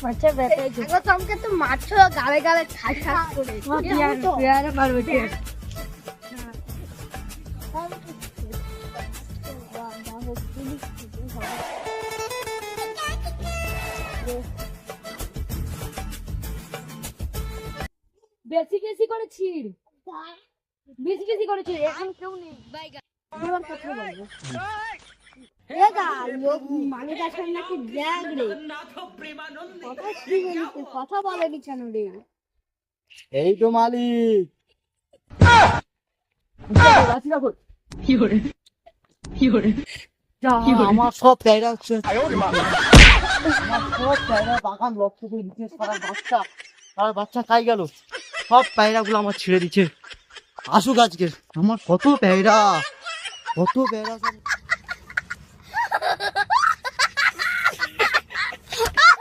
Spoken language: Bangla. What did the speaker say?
আচ্ছা বেটাইছে আগো তো আমাকে তো মারছো গালে গালে ঠাস ঠাস করে পেয়ারা পারবে ঠিক আছে বেশি বেশি করে ছিড় বেশি বেশি করে ছিড় এখন কেউ নেই আমার কথা বলবো এগা লোক মানুষ আসলে নাকি ব্যাগ রে কথা শুনে নিতে কথা বলেনি কেন রে এই তো মালিক আমার সব প্যারা হচ্ছে সব প্যারা বাগান লক্ষ্য করে দিচ্ছে সারা বাচ্চা খাই গেল সব প্যারা গুলো আমার ছেড়ে দিচ্ছে আসুক আজকে আমার কত প্যারা সব